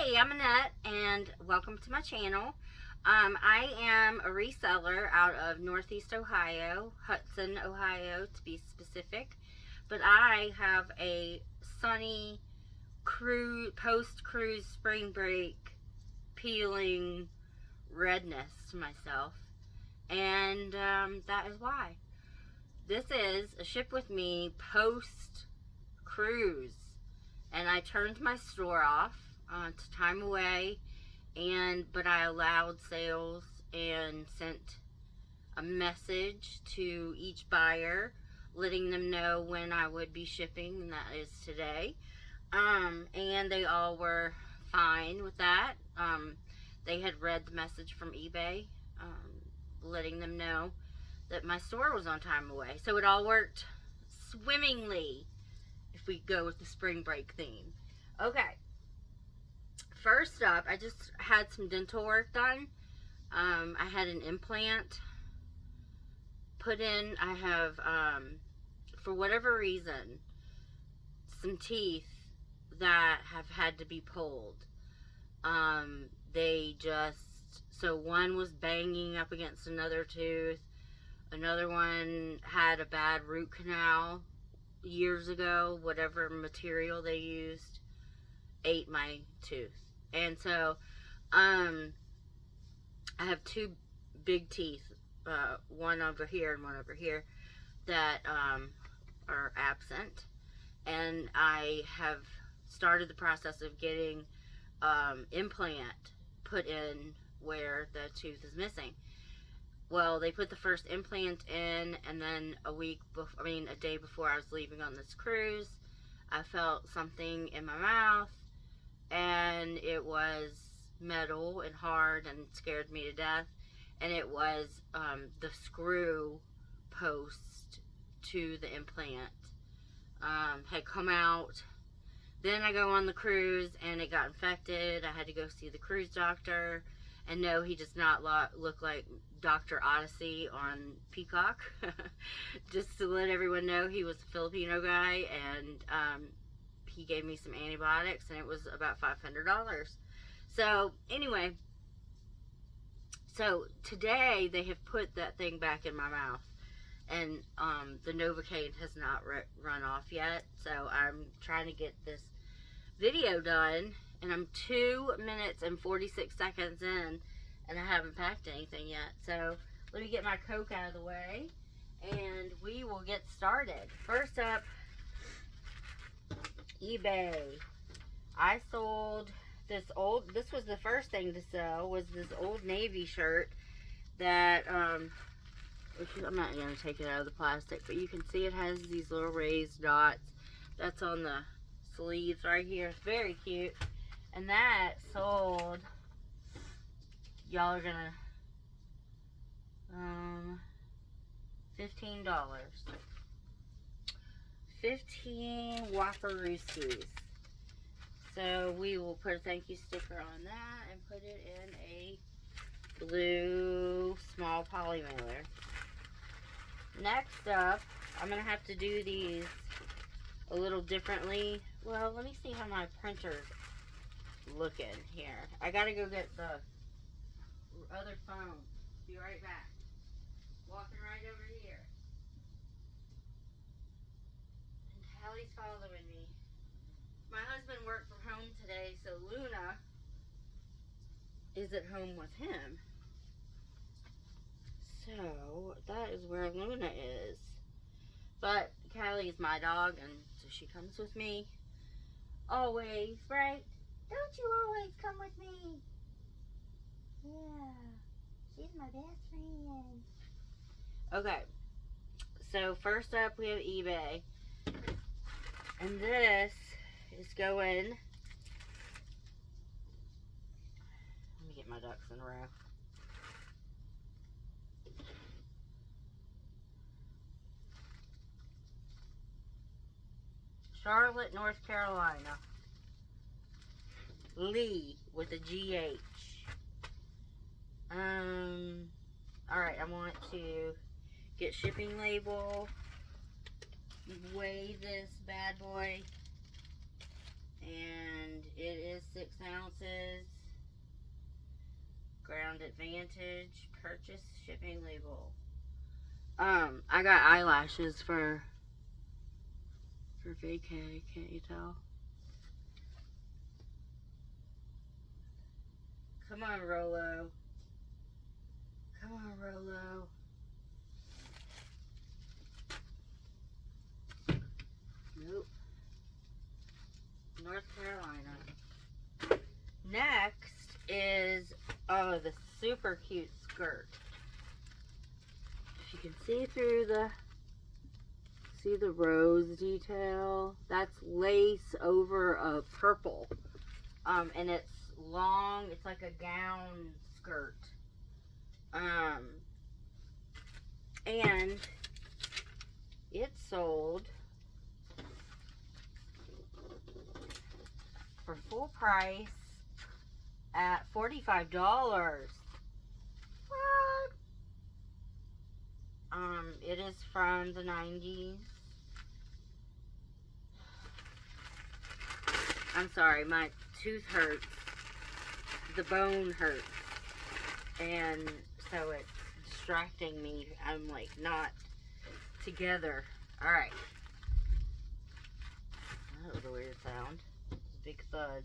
Hey, I'm Annette, and welcome to my channel. I am a reseller out of Northeast Ohio, Hudson, Ohio to be specific. But I have a sunny post-cruise spring break peeling redness to myself. And that is why. This is a Ship With Me post-cruise. And I turned my store off to time away, but I allowed sales and sent a message to each buyer letting them know when I would be shipping, and that is today. And they all were fine with that. They had read the message from eBay letting them know that my store was on time away, so it all worked swimmingly if we go with the spring break theme. Okay, first up, I just had some dental work done. I had an implant put in. I have, for whatever reason, some teeth that have had to be pulled. So one was banging up against another tooth. Another one had a bad root canal years ago. Whatever material they used ate my tooth. And so I have two big teeth, one over here and one over here, that are absent, and I have started the process of getting implant put in where the tooth is missing. Well, they put the first implant in, and then a day before I was leaving on this cruise, I felt something in my mouth, and it was metal and hard and scared me to death. And it was the screw post to the implant had come out. Then I go on the cruise, and it got infected. I had to go see the cruise doctor. And no, he does not look like Dr. Odyssey on Peacock. Just to let everyone know, he was a Filipino guy, and he gave me some antibiotics, and it was about $500. So anyway, so today they have put that thing back in my mouth, and the Novocaine has not run off yet. So I'm trying to get this video done, and I'm 2 minutes and 46 seconds in, and I haven't packed anything yet. So let me get my Coke out of the way, and we will get started. First up, eBay. I sold this was the first thing to sell, was this Old Navy shirt that, I'm not going to take it out of the plastic, but you can see it has these little raised dots. That's on the sleeves right here. It's very cute. And that sold, y'all are gonna, $15. 15 Whopperooskies. So we will put a thank you sticker on that and put it in a blue small poly mailer. Next up, I'm gonna have to do these a little differently. Well, let me see how my printer's looking here. I gotta go get the other phone. Be right back. Walking right over here. And Callie's following me. My husband worked from home today, so Luna is at home with him. So that is where Luna is. But Callie is my dog, and so she comes with me always, right? Don't you always come with me? Yeah, she's my best friend. Okay, so first up we have eBay, and this is going, let me get my ducks in a row. Charlotte, North Carolina. Lee with a GH. Alright, I want to get shipping label, weigh this bad boy, and it is 6 ounces. Ground Advantage. Purchase shipping label. I got eyelashes for vacay. Can't you tell? Come on, Rolo. Come on, Rolo. Nope. North Carolina. Next is, oh, the super cute skirt. If you can see through the rose detail, that's lace over a purple. And it's long, it's like a gown skirt. And it sold for full price at $45. What? It is from the 90s. I'm sorry, my tooth hurts. The bone hurts. And so it's distracting me. I'm like not together. Alright. That was a weird sound. It was a big thud.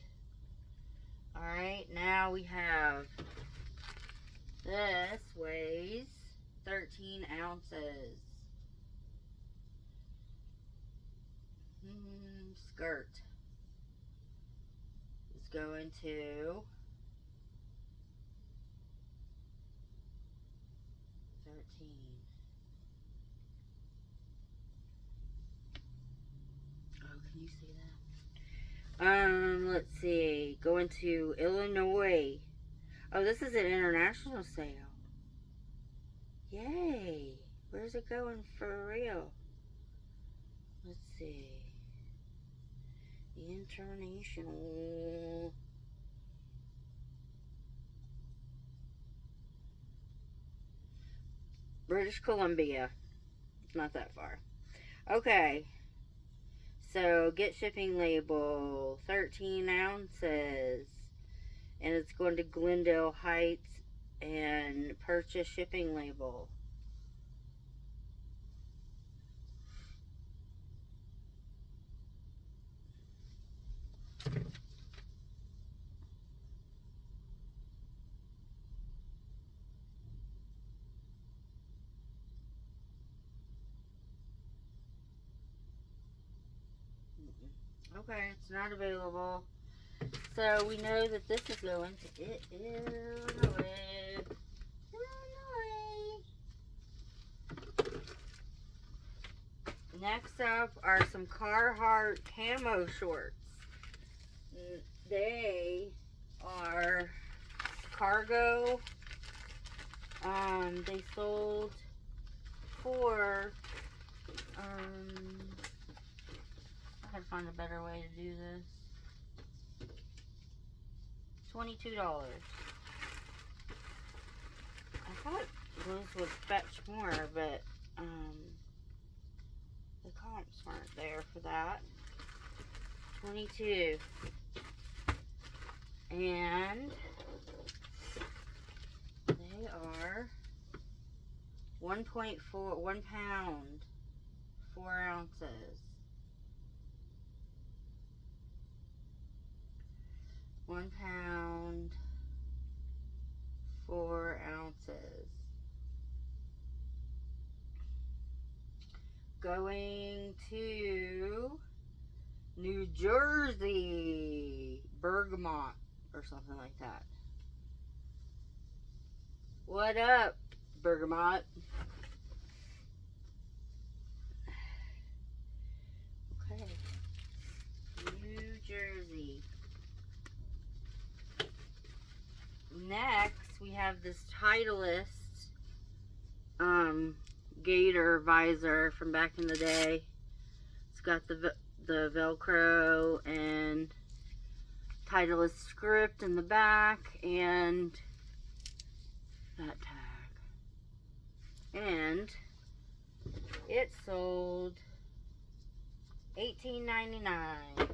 Alright, now we have this weighs 13 ounces. Skirt is going to 13. Oh, can you see that? Let's see. Going to Illinois. Oh, this is an international sale. Yay. Where's it going for real? Let's see. International. British Columbia. Not that far. Okay. So, get shipping label. 13 ounces. And it's going to Glendale Heights. And purchase shipping label. Okay, it's not available. So we know that this is going to Illinois. Next up are some Carhartt camo shorts. They are cargo. They sold for I gotta find a better way to do this. $22. I thought those would fetch more, but the comps weren't there for that. 22. And they are 1 pound, 4 ounces. 1 pound, 4 ounces. Going to New Jersey, Bergamot, or something like that. What up, Bergamot? Okay. New Jersey. Next, we have this Titleist gator visor from back in the day. It's got the Velcro and Titleist script in the back and that tag. And it sold $18.99.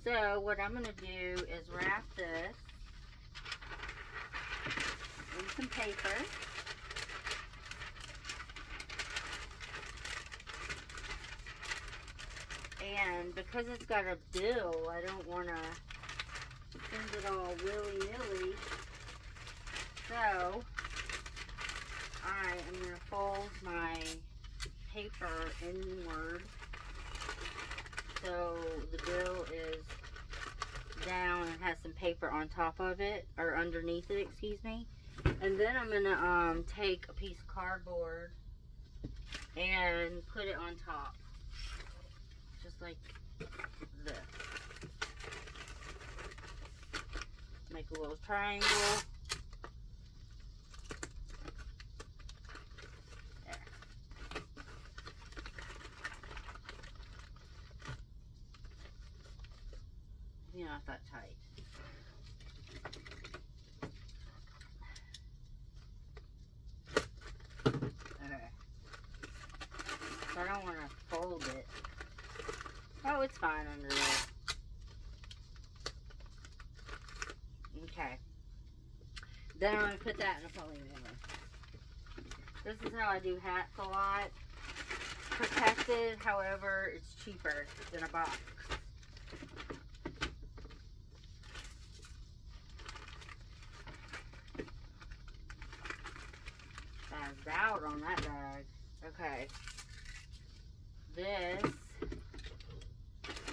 So what I'm going to do is wrap this in some paper. And because it's got a bill, I don't want to send it all willy-nilly. So I am going to fold my paper inward so the bill is down and has some paper on top of it, or underneath it, excuse me. And then I'm going to take a piece of cardboard and put it on top. Just like this. Make a little triangle. There. Not that tight. Okay. So I don't want to fold it. Oh, it's fine under there. Okay. Then I'm going to put that in a poly mailer. This is how I do hats a lot. Protected, however, it's cheaper than a box. Bagged out on that bag. Okay. This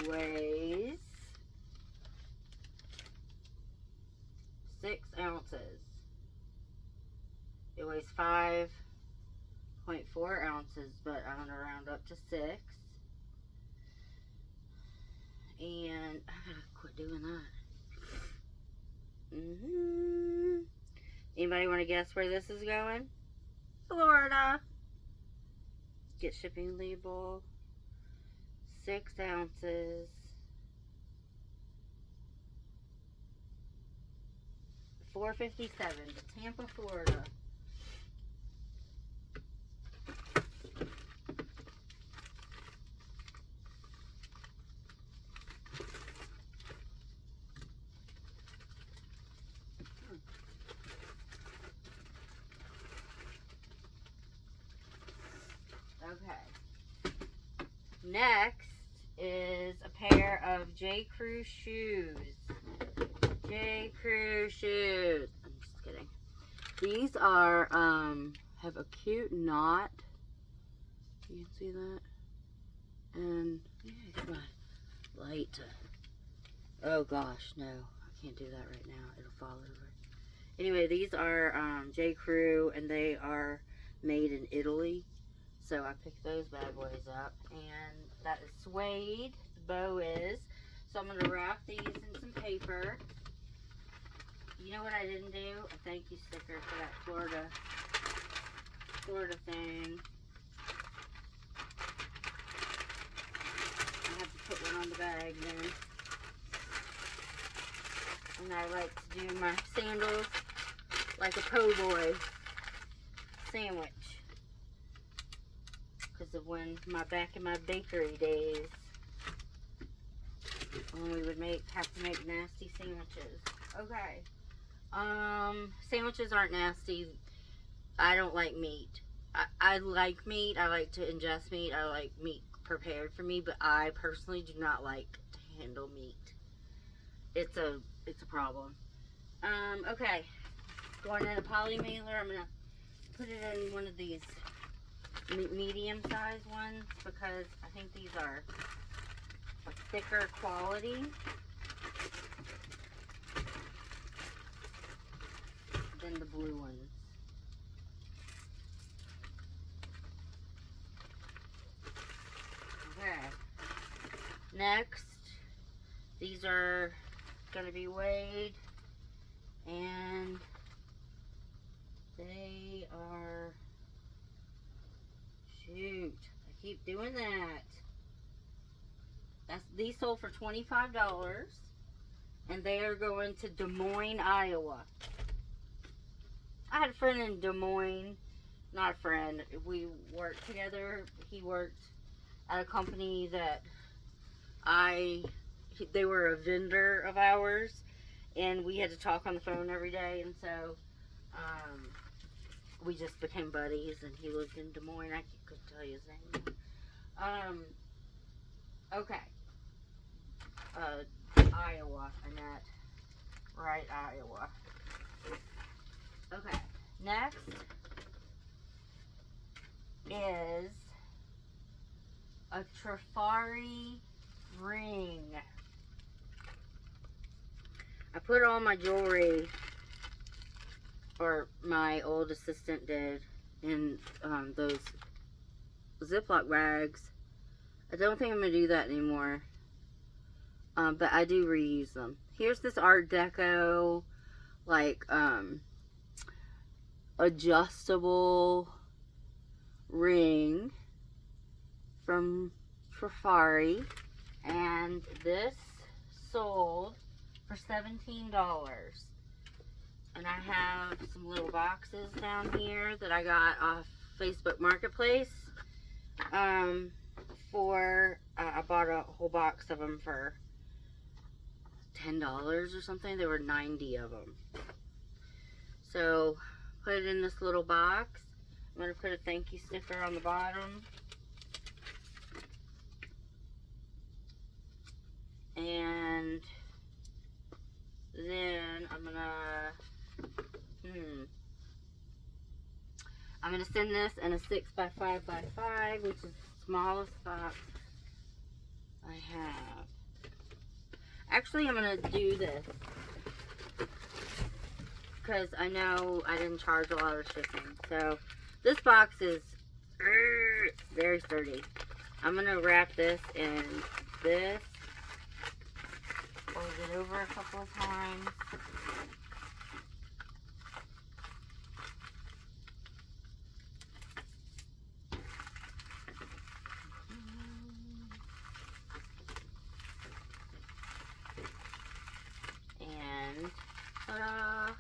weighs 6 ounces. It weighs 5.4 ounces, but I'm gonna round up to 6. And I gotta quit doing that. Anybody want to guess where this is going? Florida. Get shipping label. 6 ounces. $4.57 to Tampa, Florida. Okay. Next is a pair of J. Crew shoes. J. Crew shoes. I'm just kidding. These are, have a cute knot. You can see that? And, yeah, come on. Light. Oh gosh, no. I can't do that right now. It'll fall over. Anyway, these are J. Crew, and they are made in Italy. So I picked those bad boys up, and that is suede, the bow is. So I'm going to wrap these in some paper. You know what I didn't do? A thank you sticker for that Florida thing. I have to put one on the bag then. And I like to do my sandals like a po' boy sandwich. Because of when back in my bakery days, when we would have to make nasty sandwiches. Okay. Sandwiches aren't nasty. I don't like meat. I like meat. I like to ingest meat. I like meat prepared for me, but I personally do not like to handle meat. It's a problem. Okay. Going in a poly mailer, I'm gonna put it in one of these medium-sized ones because I think these are a thicker quality than the blue ones. Okay. Next, these are going to be weighed, and they are, shoot, I keep doing that. These sold for $25, and they are going to Des Moines, Iowa. I had a friend in Des Moines, not a friend, we worked together. He worked at a company that I They were a vendor of ours, and we had to talk on the phone every day, and so we just became buddies, and he lived in Des Moines. I couldn't tell you his name. Okay. Iowa, Annette. Right, Iowa. Okay. Next is a Trifari ring. I put all my jewelry, or my old assistant did, in those Ziploc bags. I don't think I'm going to do that anymore. But I do reuse them. Here's this Art Deco, like, adjustable ring from Trifari. And this sold for $17. And I have some little boxes down here that I got off Facebook Marketplace. I bought a whole box of them for $10 or something. There were 90 of them. So, put it in this little box. I'm going to put a thank you sticker on the bottom. And then I'm gonna send this in a 6x5x5, which is the smallest box I have. Actually, I'm gonna do this because I know I didn't charge a lot of shipping. So this box is very sturdy. I'm gonna wrap this in this. Fold it over a couple of times. And ta-da!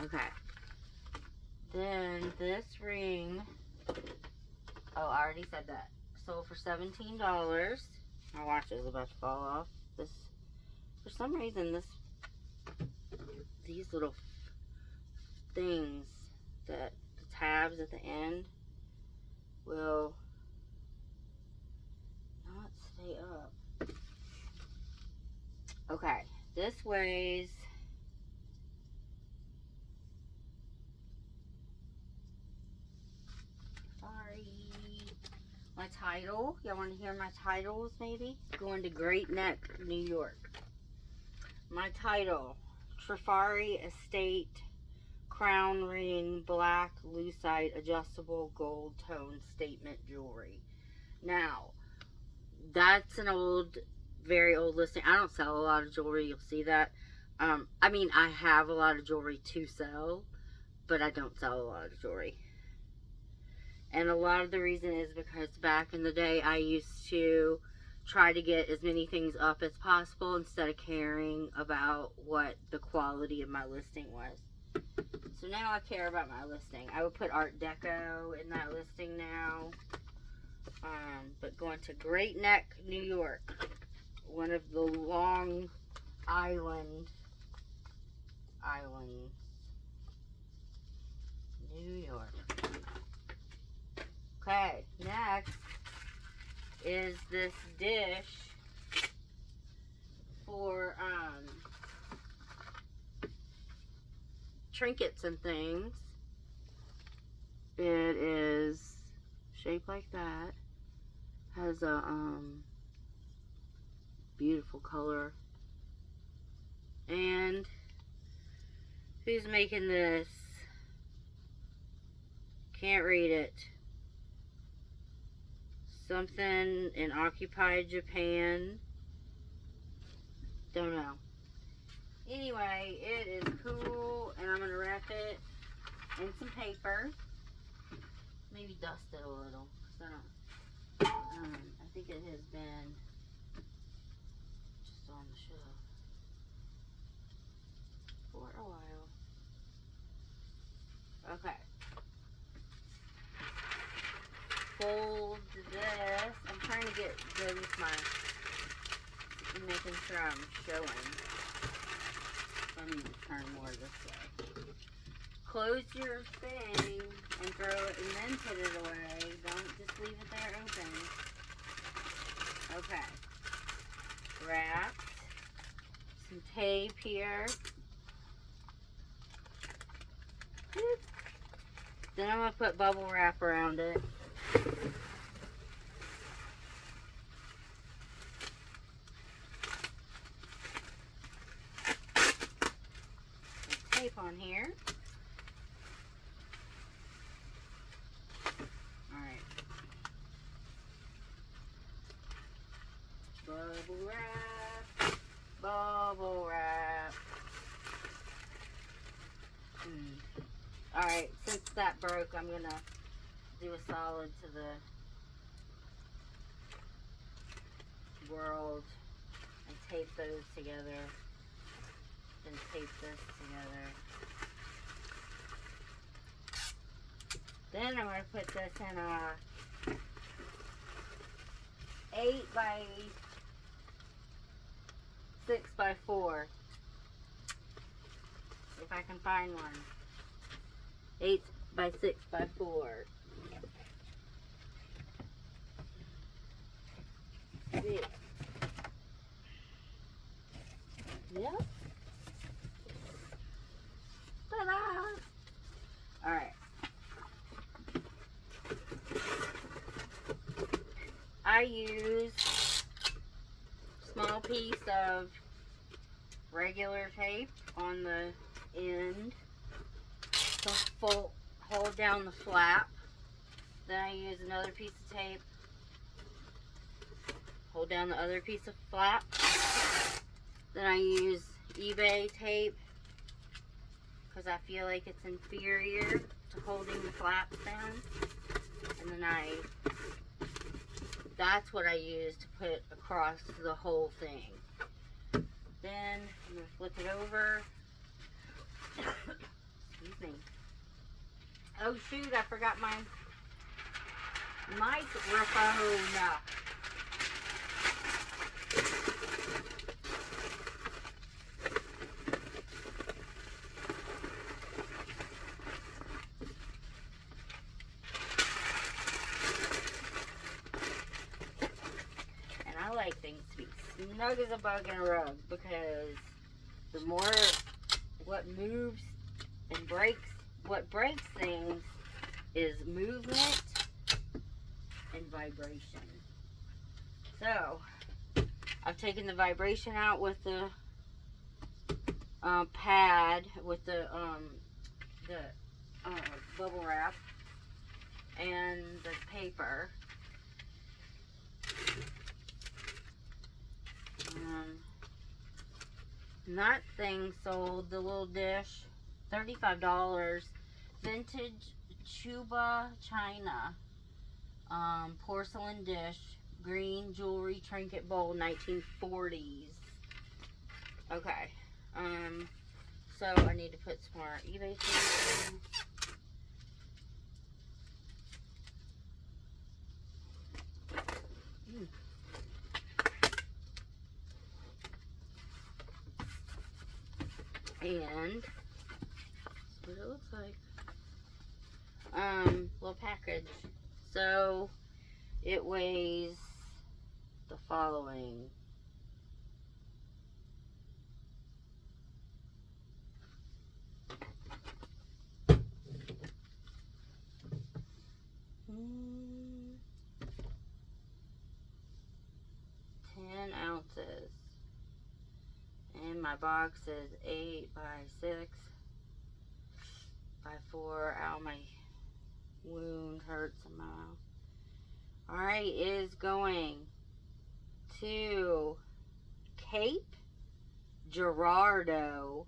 Okay. Then this ring, oh, I already said that, sold for $17. My watch is about to fall off. This, for some reason, these little things, the tabs at the end will not stay up. Okay, this weighs my title. Y'all want to hear my titles maybe? Going to Great Neck, New York. My title, Trifari Estate Crown Ring Black Lucite Adjustable Gold Tone Statement Jewelry. Now, that's an old, very old listing. I don't sell a lot of jewelry. You'll see that. I mean, I have a lot of jewelry to sell, but I don't sell a lot of jewelry. And a lot of the reason is because back in the day, I used to try to get as many things up as possible instead of caring about what the quality of my listing was. So now I care about my listing. I would put Art Deco in that listing now. But going to Great Neck, New York. One of the Long Island islands. New York. Okay, next is this dish for trinkets and things. It is shaped like that. Has a beautiful color. And who's making this? Can't read it. Something in occupied Japan. Don't know. Anyway, it is cool, and I'm going to wrap it in some paper. Maybe dust it a little. I think it has been just on the shelf for a while. Okay. Fold this. I'm trying to get good with my, making sure I'm showing. I need to turn more this way. Close your thing and throw it and then put it away. Don't just leave it there open. Okay. Wrapped. Some tape here. Then I'm going to put bubble wrap around it. Some tape on here. Alright. Bubble wrap. Bubble wrap. Alright, since that broke, I'm going to do a solid to the world and tape those together. Then tape this together. Then I'm going to put this in a 8 by 6 by 4. If I can find one. 8 by 6 by 4. See. Yep. Ta-da! Alright. I use a small piece of regular tape on the end to hold down the flap. Then I use another piece of tape, hold down the other piece of flap. Then I use eBay tape because I feel like it's inferior to holding the flaps down. And then that's what I use to put across the whole thing. Then I'm going to flip it over. Excuse me. Oh shoot, I forgot my microphone. And I like things to be snug as a bug in a rug because the more what moves and breaks, what breaks things is movement and vibration. So I've taken the vibration out with the pad with the bubble wrap and the paper. And that thing sold, the little dish, $35. Vintage Chuba China porcelain dish, green jewelry trinket bowl, 1940s. Okay. So I need to put some more eBay things in. And that's what it looks like. Little package. So it weighs the following. Hmm. 10 ounces. And my box is 8 by 6 by 4. Ow, my wound hurts in my mouth. Alright, it is going to Cape Girardeau,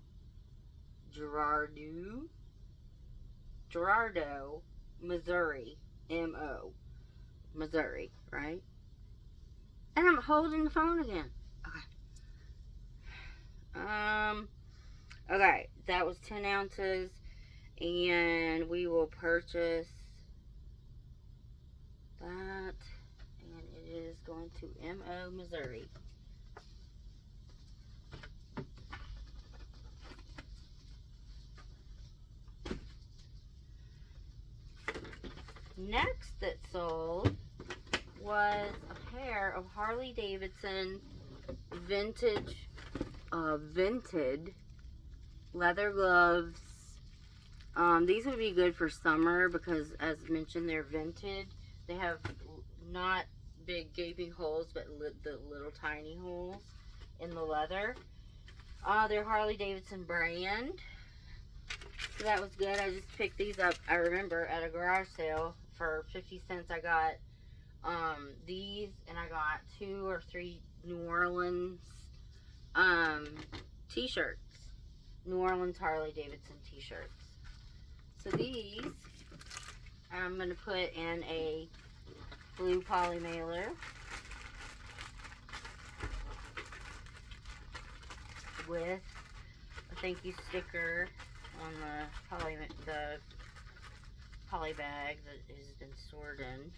Missouri. M-O. Missouri, right? And I'm holding the phone again. Okay. Okay, that was 10 ounces. And we will purchase that, and it is going to M.O. Missouri. Next that sold was a pair of Harley Davidson vented leather gloves. These would be good for summer because, as mentioned, they're vented. They have not big gaping holes, but the little tiny holes in the leather. They're Harley Davidson brand. So that was good. I just picked these up, I remember, at a garage sale for 50 cents. I got these, and I got 2 or 3 New Orleans t-shirts. New Orleans Harley Davidson t-shirts. So these I'm going to put in a blue poly mailer with a thank you sticker on the poly bag that has been stored in.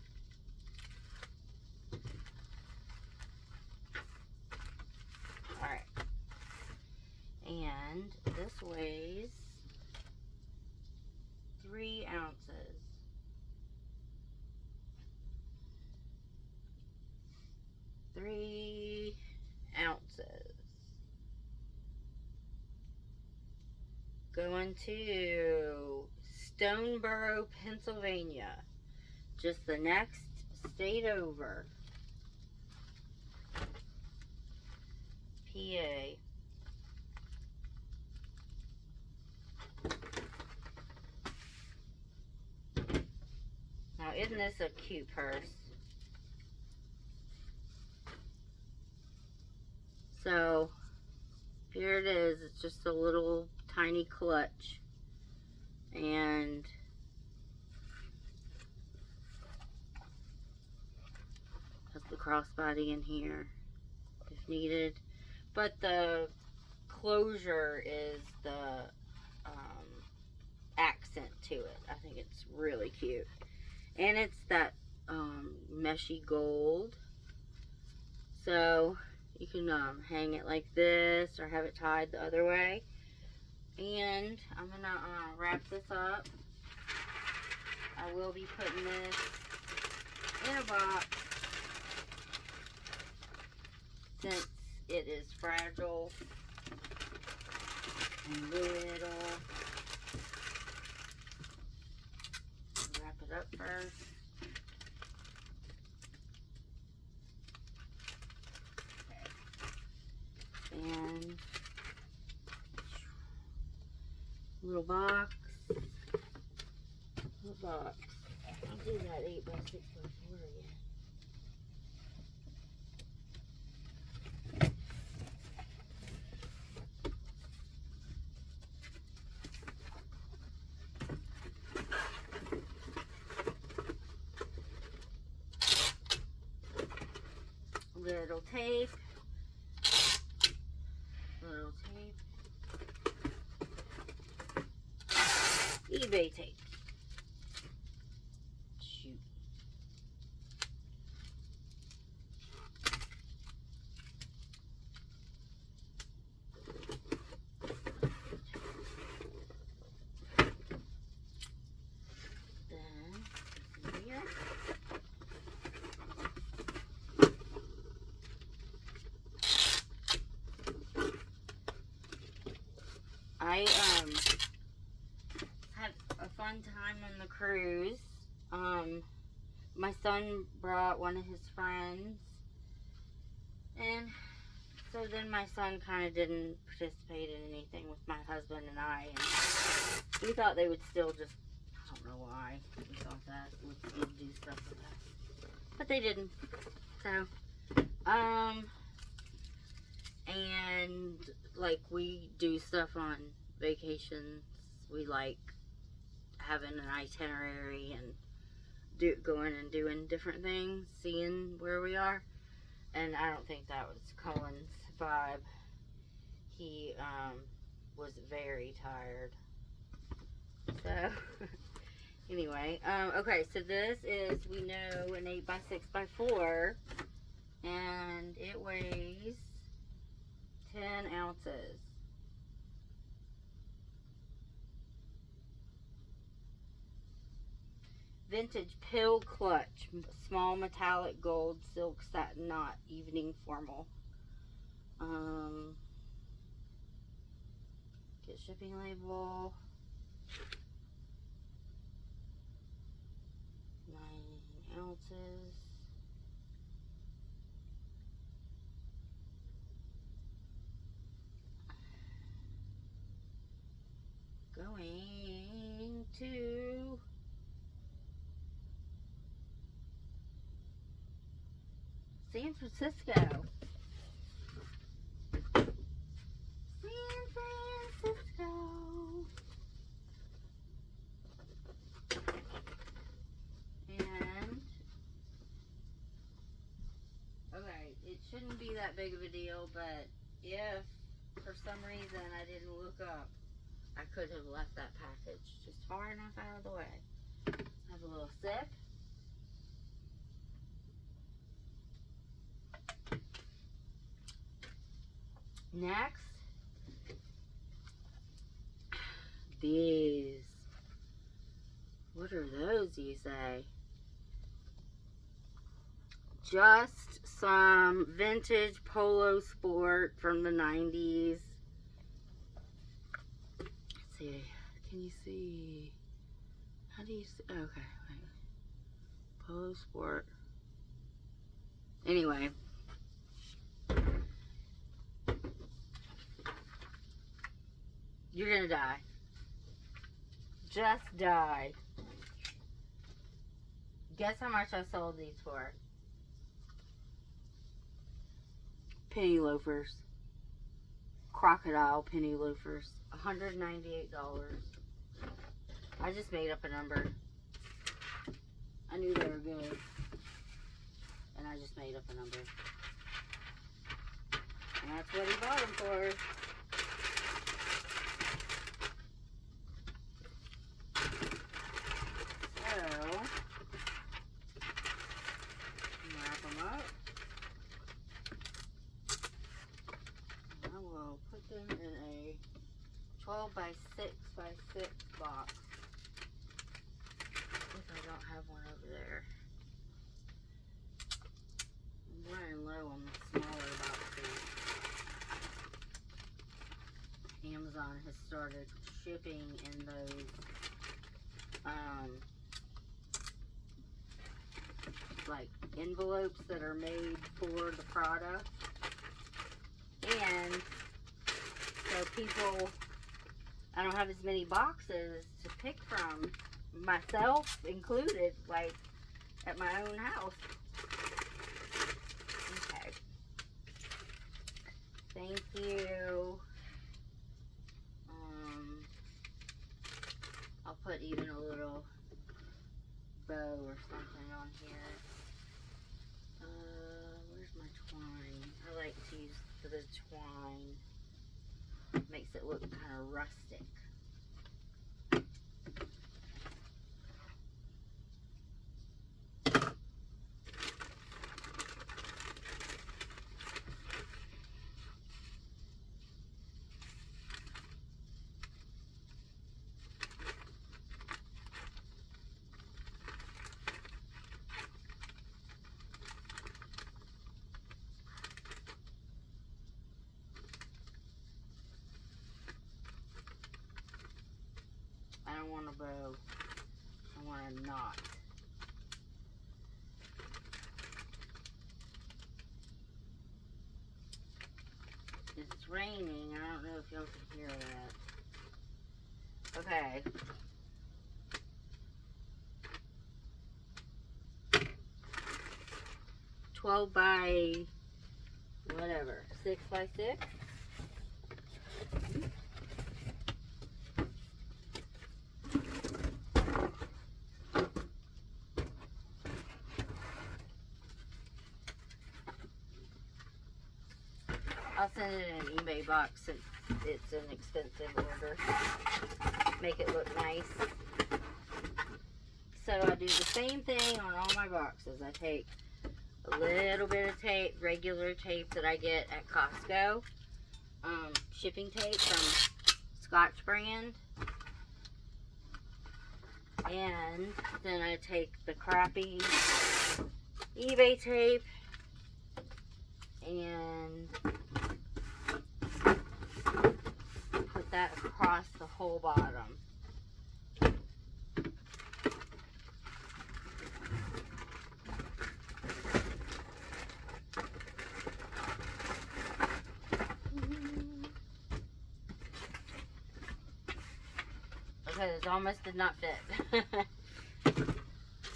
Alright. And this weighs 3 ounces. Going to Stoneboro, Pennsylvania. Just the next state over. PA. Now, isn't this a cute purse? So, here it is. It's just a little tiny clutch. And has the crossbody in here if needed. But the closure is the accent to it. I think it's really cute. And it's that meshy gold. So you can hang it like this or have it tied the other way. And I'm going to wrap this up. I will be putting this in a box since it is fragile and little. Wrap it up first. Okay. And little box. Little box. I'll do that 8x6x4 again. Little tape. Little tape. eBay tape. Shoot. Then, here. I had a fun time on the cruise. My son brought one of his friends, and so then my son kind of didn't participate in anything with my husband and I, and we thought they would still just, I don't know why we thought that, would do stuff with us, but they didn't. So, and like we do stuff on vacations, we like having an itinerary and going and doing different things, seeing where we are. And I don't think that was Cohen's vibe. He was very tired. So, anyway, okay, so this is, we know, an 8x6x4, and it weighs 10 ounces. Vintage pill clutch, small metallic gold silk satin knot, evening formal. Get shipping label. 9 ounces. Going to San Francisco. San Francisco. And, okay, it shouldn't be that big of a deal, but if for some reason I didn't look up, I could have left that package just far enough out of the way. Have a little sip. Next, these. What are those, you say? Just some vintage Polo Sport from the 90s. Let's see. Can you see? How do you see? Okay, wait. Polo Sport. Anyway. You're gonna die. Just die. Guess how much I sold these for? Penny loafers. Crocodile penny loafers. $198. I just made up a number. I knew they were good. And I just made up a number. And that's what he bought them for. So, wrap them up. I will put them in a 12x6x6 box. If I don't have one over there. I'm running low on the smaller boxes. Amazon has started shipping in those like envelopes that are made for the product, and so people, I don't have as many boxes to pick from, myself included, like at my own house. Okay, thank you. I'll put even a little bow or something on here. Where's my twine? I like to use the twine. Makes it look kind of rustic. I don't want a bow. I want a knot. It's raining. I don't know if y'all can hear that. Okay. $12 by whatever, 6x6. I'll send it in an eBay box it's an expensive order. Make it look nice. So I do the same thing on all my boxes. I take a little bit of tape, regular tape that I get at Costco. Shipping tape from Scotch brand. And then I take the crappy eBay tape and put that across the whole bottom. Because it almost did not fit.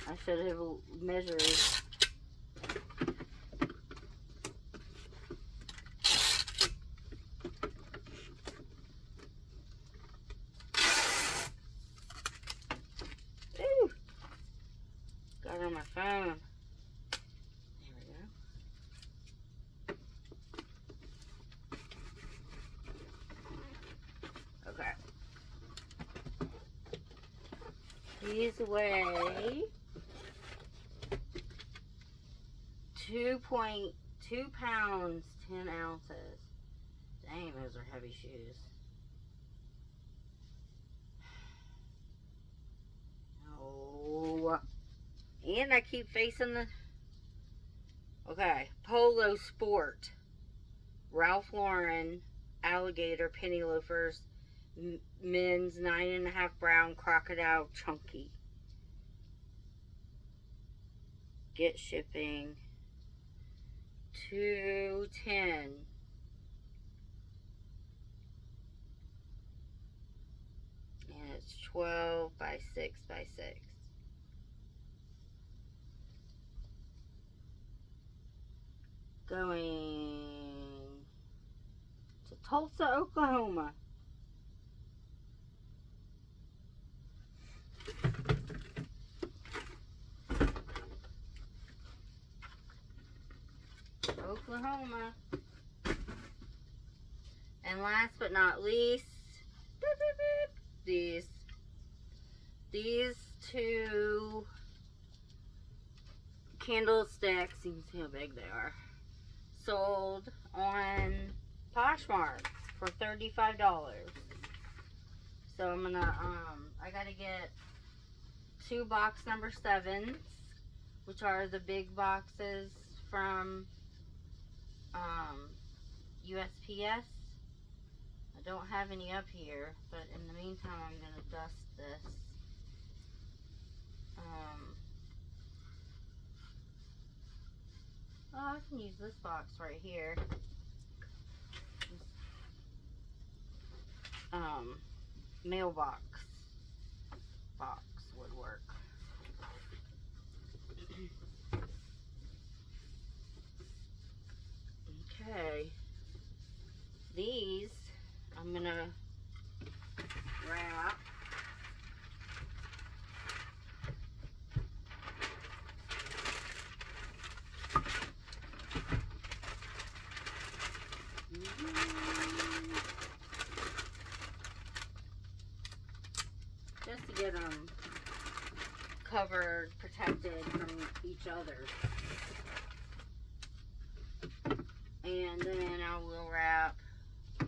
I should have measured. Ooh. Got it on my phone. There we go. Okay. These weigh 2.2 pounds, 10 ounces. Dang, those are heavy shoes. Oh. And I keep facing the... Okay. Polo Sport. Ralph Lauren. Alligator penny loafers. Men's 9.5 brown crocodile chunky. Get shipping. $2.10. And it's 12 by 6 by 6. Going to Tulsa, Oklahoma. Oklahoma. And last but not least, these two candlesticks, you can see how big they are, sold on Poshmark for $35. So I'm gonna I gotta get 2 box number 7s, which are the big boxes from USPS. I don't have any up here, but in the meantime I'm gonna dust this. Oh, I can use this box right here. Mailbox would work. Okay, these I'm gonna wrap. Just to get them covered, protected from each other. And then I will wrap this.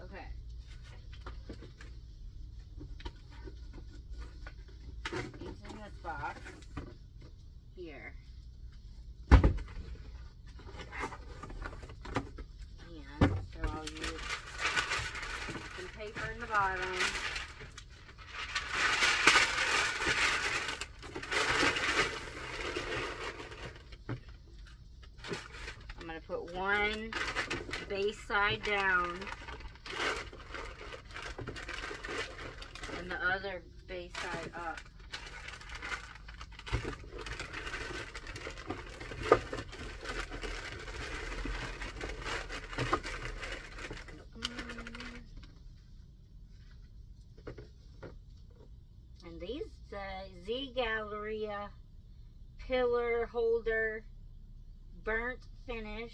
Okay. Using this box here. I'll use some paper in the bottom. I'm going to put one base side down and the other base side up. India pillar holder, burnt finish,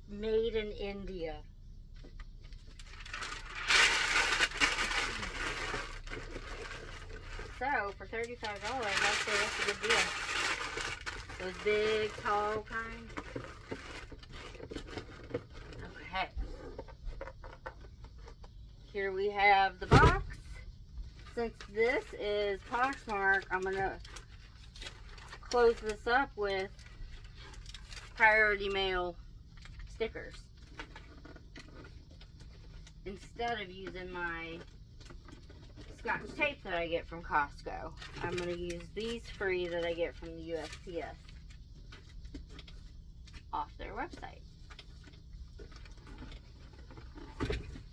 made in India. So for $35, I'd say that's a good deal. Those big, tall kind. Okay. Here we have the box. Since this is Poshmark, I'm going to close this up with Priority Mail stickers. Instead of using my Scotch tape that I get from Costco, I'm going to use these free that I get from the USPS off their website.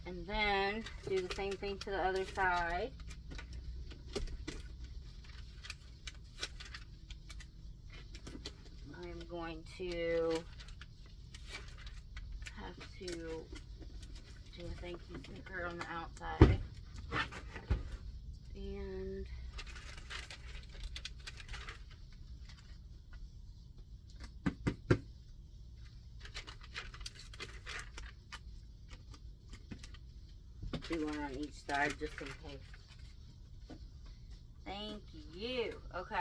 And then do the same thing to the other side. I'm going to have to do a thank you sticker on the outside. And do one on each side just in case. Thank you. Okay.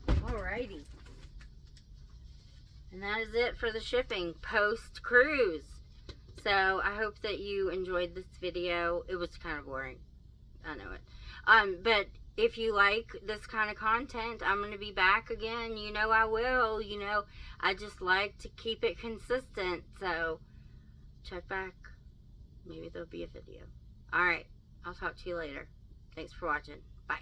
Alrighty. And that is it for the shipping post cruise. So I hope that you enjoyed this video. It was kind of boring. I know it. But if you like this kind of content, I'm going to be back again. You know I will. You know, I just like to keep it consistent. So check back. Maybe there'll be a video. Alright. I'll talk to you later. Thanks for watching. Bye.